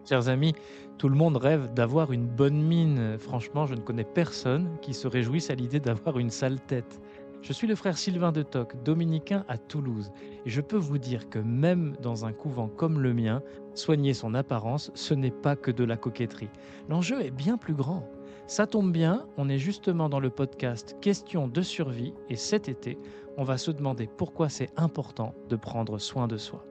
Chers amis, tout le monde rêve d'avoir une bonne mine. Franchement, je ne connais personne qui se réjouisse à l'idée d'avoir une sale tête. Je suis le frère Sylvain de Toc, dominicain à Toulouse, et je peux vous dire que même dans un couvent comme le mien, soigner son apparence, ce n'est pas que de la coquetterie. L'enjeu est bien plus grand. Ça tombe bien, on est justement dans le podcast Question de survie, et cet été, on va se demander pourquoi c'est important de prendre soin de soi.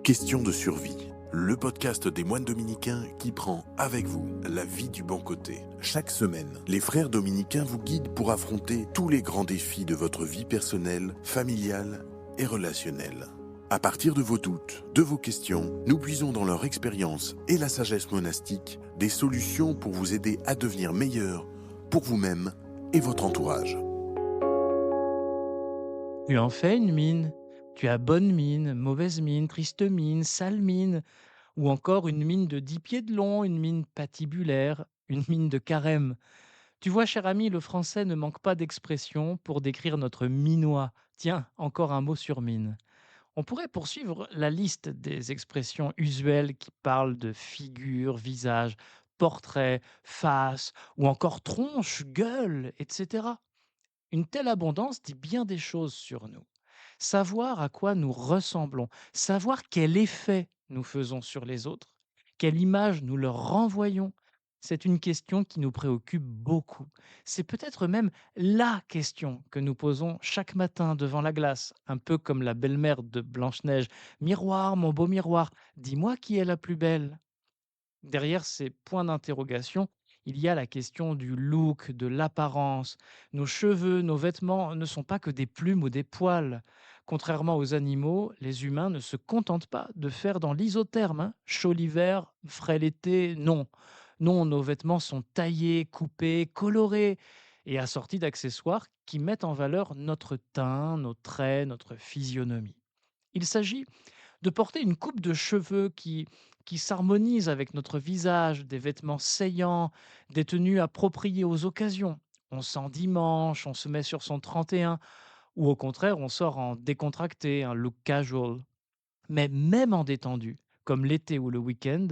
Question de survie, le podcast des moines dominicains qui prend avec vous la vie du bon côté. Chaque semaine, les frères dominicains vous guident pour affronter tous les grands défis de votre vie personnelle, familiale et relationnelle. À partir de vos doutes, de vos questions, nous puisons dans leur expérience et la sagesse monastique des solutions pour vous aider à devenir meilleur pour vous-même et votre entourage. Tu en fais une mine. Tu as bonne mine, mauvaise mine, triste mine, sale mine, ou encore une mine de 10 pieds de long, une mine patibulaire, une mine de carême. Tu vois, cher ami, le français ne manque pas d'expressions pour décrire notre minois. Tiens, encore un mot sur mine. On pourrait poursuivre la liste des expressions usuelles qui parlent de figure, visage, portrait, face, ou encore tronche, gueule, etc. Une telle abondance dit bien des choses sur nous. Savoir à quoi nous ressemblons, savoir quel effet nous faisons sur les autres, quelle image nous leur renvoyons, c'est une question qui nous préoccupe beaucoup. C'est peut-être même la question que nous posons chaque matin devant la glace, un peu comme la belle-mère de Blanche-Neige. Miroir, mon beau miroir, dis-moi qui est la plus belle. Derrière ces points d'interrogation, il y a la question du look, de l'apparence. Nos cheveux, nos vêtements ne sont pas que des plumes ou des poils. Contrairement aux animaux, les humains ne se contentent pas de faire dans l'isotherme, hein. Chaud l'hiver, frais l'été, non. Non, nos vêtements sont taillés, coupés, colorés et assortis d'accessoires qui mettent en valeur notre teint, nos traits, notre physionomie. Il s'agit de porter une coupe de cheveux qui s'harmonise avec notre visage, des vêtements saillants, des tenues appropriées aux occasions. On s'endimanche, on se met sur son 31, ou au contraire, on sort en décontracté, un look casual. Mais même en détendu, comme l'été ou le week-end,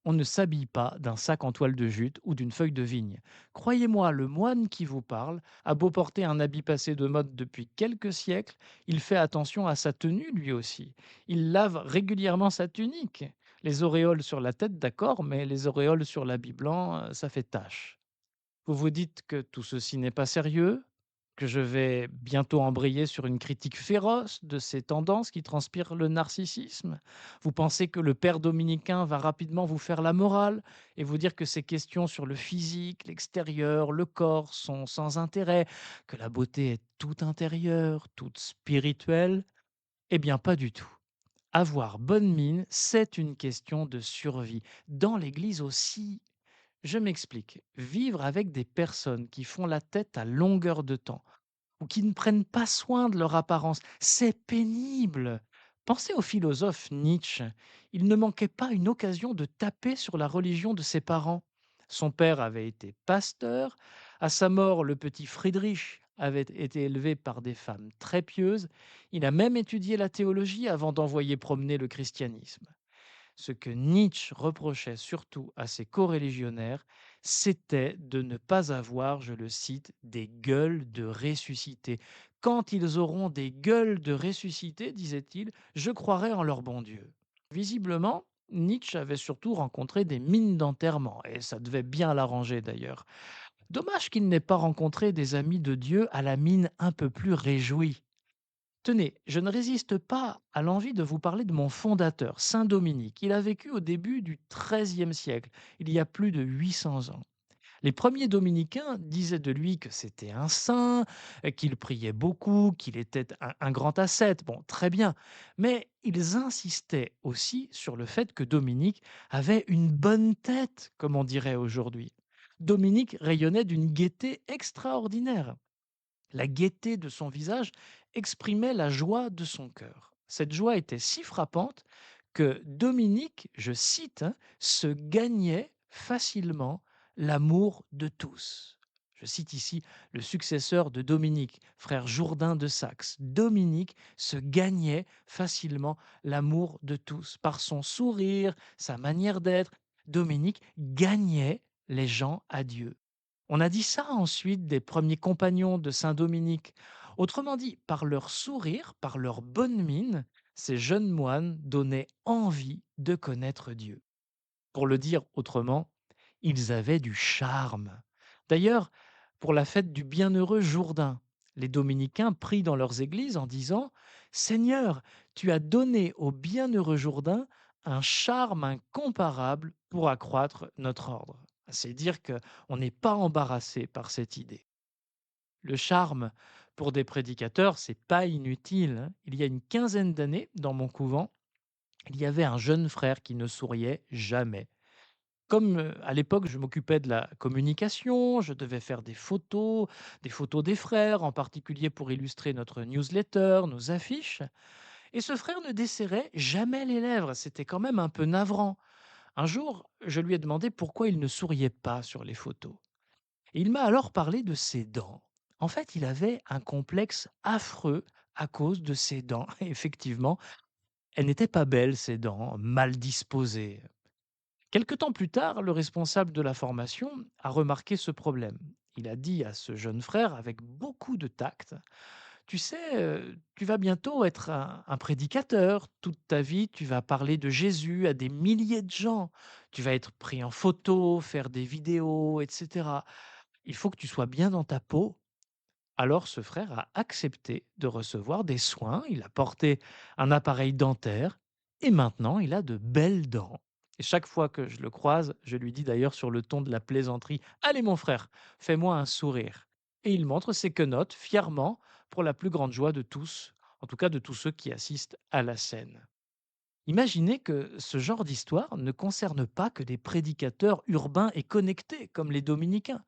on ne s'habille pas d'un sac en toile de jute ou d'une feuille de vigne. Croyez-moi, le moine qui vous parle a beau porter un habit passé de mode depuis quelques siècles, il fait attention à sa tenue lui aussi. Il lave régulièrement sa tunique. Les auréoles sur la tête, d'accord, mais les auréoles sur l'habit blanc, ça fait tache. Vous vous dites que tout ceci n'est pas sérieux, que je vais bientôt embrayer sur une critique féroce de ces tendances qui transpirent le narcissisme. Vous pensez que le père dominicain va rapidement vous faire la morale et vous dire que ces questions sur le physique, l'extérieur, le corps sont sans intérêt, que la beauté est toute intérieure, toute spirituelle? Eh bien, pas du tout. Avoir bonne mine, c'est une question de survie. Dans l'Église aussi. Je m'explique. Vivre avec des personnes qui font la tête à longueur de temps ou qui ne prennent pas soin de leur apparence, c'est pénible. Pensez au philosophe Nietzsche. Il ne manquait pas une occasion de taper sur la religion de ses parents. Son père avait été pasteur. À sa mort, le petit Friedrich avait été élevé par des femmes très pieuses. Il a même étudié la théologie avant d'envoyer promener le christianisme. Ce que Nietzsche reprochait surtout à ses coreligionnaires, c'était de ne pas avoir, je le cite, des gueules de ressuscités. Quand ils auront des gueules de ressuscités, disait-il, je croirai en leur bon Dieu. Visiblement, Nietzsche avait surtout rencontré des mines d'enterrement, et ça devait bien l'arranger d'ailleurs. Dommage qu'il n'ait pas rencontré des amis de Dieu à la mine un peu plus réjouie. Tenez, je ne résiste pas à l'envie de vous parler de mon fondateur, Saint Dominique. Il a vécu au début du XIIIe siècle, il y a plus de 800 ans. Les premiers dominicains disaient de lui que c'était un saint, qu'il priait beaucoup, qu'il était un grand ascète. Bon, très bien. Mais ils insistaient aussi sur le fait que Dominique avait une bonne tête, comme on dirait aujourd'hui. Dominique rayonnait d'une gaieté extraordinaire. La gaieté de son visage exprimait la joie de son cœur. Cette joie était si frappante que Dominique, je cite, hein, se gagnait facilement l'amour de tous. Je cite ici le successeur de Dominique, frère Jourdain de Saxe. Dominique se gagnait facilement l'amour de tous. Par son sourire, sa manière d'être, Dominique gagnait les gens à Dieu. On a dit ça ensuite des premiers compagnons de Saint Dominique. Autrement dit, par leur sourire, par leur bonne mine, ces jeunes moines donnaient envie de connaître Dieu. Pour le dire autrement, ils avaient du charme. D'ailleurs, pour la fête du bienheureux Jourdain, les dominicains prient dans leurs églises en disant: Seigneur, tu as donné au bienheureux Jourdain un charme incomparable pour accroître notre ordre. C'est dire qu'on n'est pas embarrassé par cette idée. Le charme, pour des prédicateurs, c'est pas inutile, hein. Il y a une quinzaine d'années, dans mon couvent, il y avait un jeune frère qui ne souriait jamais. Comme, à l'époque, je m'occupais de la communication, je devais faire des photos des frères, en particulier pour illustrer notre newsletter, nos affiches, et ce frère ne desserrait jamais les lèvres, c'était quand même un peu navrant. Un jour, je lui ai demandé pourquoi il ne souriait pas sur les photos, et il m'a alors parlé de ses dents. En fait, il avait un complexe affreux à cause de ses dents. Et effectivement, elles n'étaient pas belles, ses dents, mal disposées. Quelque temps plus tard, le responsable de la formation a remarqué ce problème. Il a dit à ce jeune frère avec beaucoup de tact: Tu sais, tu vas bientôt être un prédicateur. Toute ta vie, tu vas parler de Jésus à des milliers de gens. Tu vas être pris en photo, faire des vidéos, etc. Il faut que tu sois bien dans ta peau. Alors ce frère a accepté de recevoir des soins, il a porté un appareil dentaire et maintenant il a de belles dents. Et chaque fois que je le croise, je lui dis d'ailleurs sur le ton de la plaisanterie: Allez mon frère, fais-moi un sourire. Et il montre ses quenottes fièrement pour la plus grande joie de tous, en tout cas de tous ceux qui assistent à la scène. Imaginez que ce genre d'histoire ne concerne pas que des prédicateurs urbains et connectés comme les dominicains.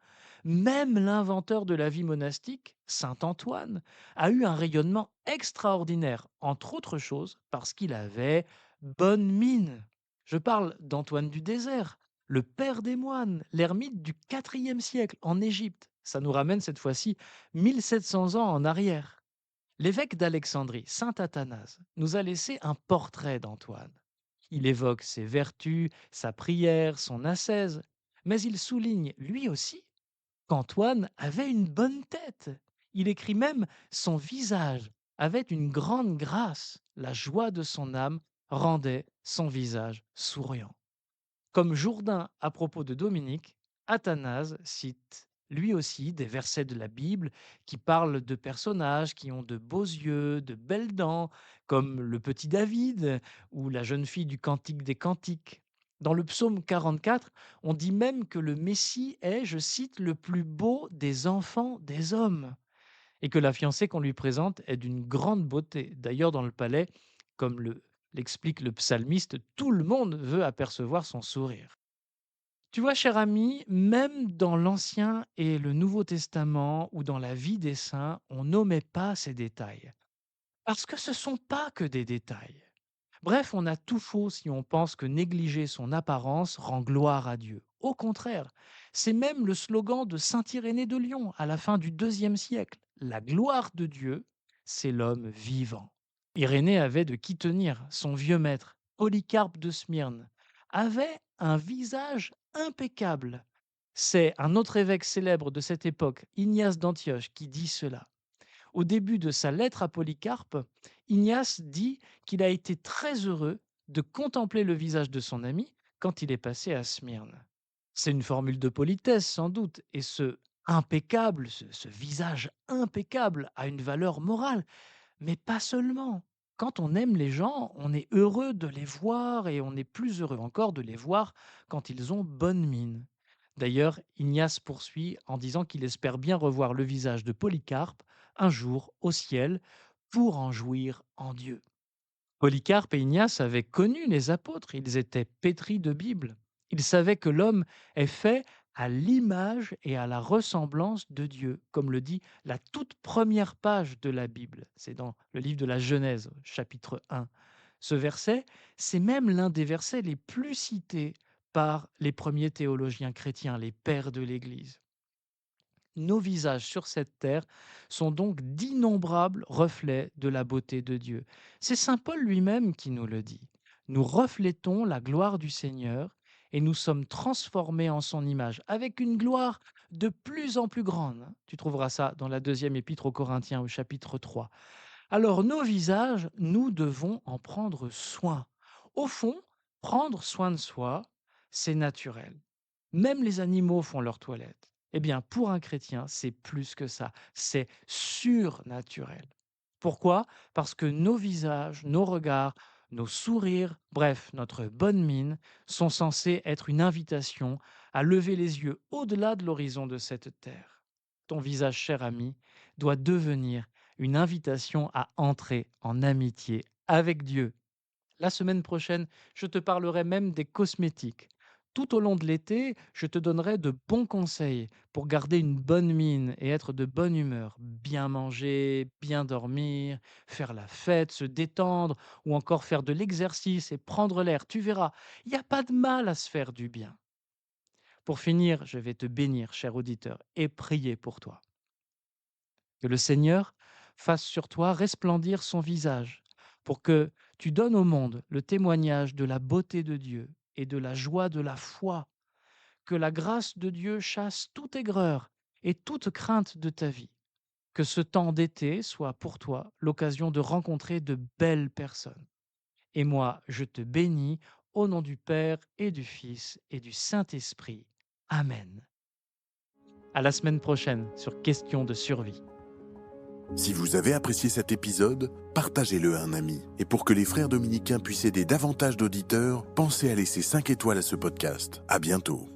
Même l'inventeur de la vie monastique, saint Antoine, a eu un rayonnement extraordinaire, entre autres choses parce qu'il avait bonne mine. Je parle d'Antoine du désert, le père des moines, l'ermite du IVe siècle en Égypte. Ça nous ramène cette fois-ci 1700 ans en arrière. L'évêque d'Alexandrie, saint Athanase, nous a laissé un portrait d'Antoine. Il évoque ses vertus, sa prière, son ascèse, mais il souligne lui aussi qu'Antoine avait une bonne tête. Il écrit même: son visage avait une grande grâce, la joie de son âme rendait son visage souriant. Comme Jourdain à propos de Dominique, Athanase cite lui aussi des versets de la Bible qui parlent de personnages qui ont de beaux yeux, de belles dents, comme le petit David ou la jeune fille du Cantique des Cantiques. Dans le psaume 44, on dit même que le Messie est, je cite, le plus beau des enfants des hommes, et que la fiancée qu'on lui présente est d'une grande beauté. D'ailleurs, dans le palais, comme l'explique le psalmiste, tout le monde veut apercevoir son sourire. Tu vois, cher ami, même dans l'Ancien et le Nouveau Testament ou dans la vie des saints, on n'omet pas ces détails. Parce que ce ne sont pas que des détails. Bref, on a tout faux si on pense que négliger son apparence rend gloire à Dieu. Au contraire, c'est même le slogan de saint Irénée de Lyon à la fin du IIe siècle. La gloire de Dieu, c'est l'homme vivant. Irénée avait de qui tenir. Son vieux maître, Polycarpe de Smyrne, avait un visage impeccable. C'est un autre évêque célèbre de cette époque, Ignace d'Antioche, qui dit cela. Au début de sa lettre à Polycarpe, Ignace dit qu'il a été très heureux de contempler le visage de son ami quand il est passé à Smyrne. C'est une formule de politesse sans doute, et ce impeccable, ce visage impeccable a une valeur morale, mais pas seulement. Quand on aime les gens, on est heureux de les voir et on est plus heureux encore de les voir quand ils ont bonne mine. D'ailleurs, Ignace poursuit en disant qu'il espère bien revoir le visage de Polycarpe un jour au ciel pour en jouir en Dieu. Polycarpe et Ignace avaient connu les apôtres, ils étaient pétris de Bible. Ils savaient que l'homme est fait à l'image et à la ressemblance de Dieu, comme le dit la toute première page de la Bible. C'est dans le livre de la Genèse, chapitre 1. Ce verset, c'est même l'un des versets les plus cités par les premiers théologiens chrétiens, les pères de l'Église. Nos visages sur cette terre sont donc d'innombrables reflets de la beauté de Dieu. C'est saint Paul lui-même qui nous le dit. Nous reflétons la gloire du Seigneur et nous sommes transformés en son image avec une gloire de plus en plus grande. Tu trouveras ça dans la deuxième épître aux Corinthiens au chapitre 3. Alors nos visages, nous devons en prendre soin. Au fond, prendre soin de soi, c'est naturel. Même les animaux font leur toilette. Eh bien, pour un chrétien, c'est plus que ça, c'est surnaturel. Pourquoi? Parce que nos visages, nos regards, nos sourires, bref, notre bonne mine, sont censés être une invitation à lever les yeux au-delà de l'horizon de cette terre. Ton visage, cher ami, doit devenir une invitation à entrer en amitié avec Dieu. La semaine prochaine, je te parlerai même des cosmétiques. Tout au long de l'été, je te donnerai de bons conseils pour garder une bonne mine et être de bonne humeur. Bien manger, bien dormir, faire la fête, se détendre ou encore faire de l'exercice et prendre l'air. Tu verras, il n'y a pas de mal à se faire du bien. Pour finir, je vais te bénir, cher auditeur, et prier pour toi. Que le Seigneur fasse sur toi resplendir son visage, pour que tu donnes au monde le témoignage de la beauté de Dieu et de la joie de la foi. Que la grâce de Dieu chasse toute aigreur et toute crainte de ta vie. Que ce temps d'été soit pour toi l'occasion de rencontrer de belles personnes. Et moi, je te bénis au nom du Père et du Fils et du Saint-Esprit. Amen. À la semaine prochaine sur Question de survie. Si vous avez apprécié cet épisode, partagez-le à un ami. Et pour que les frères dominicains puissent aider davantage d'auditeurs, pensez à laisser 5 étoiles à ce podcast. À bientôt.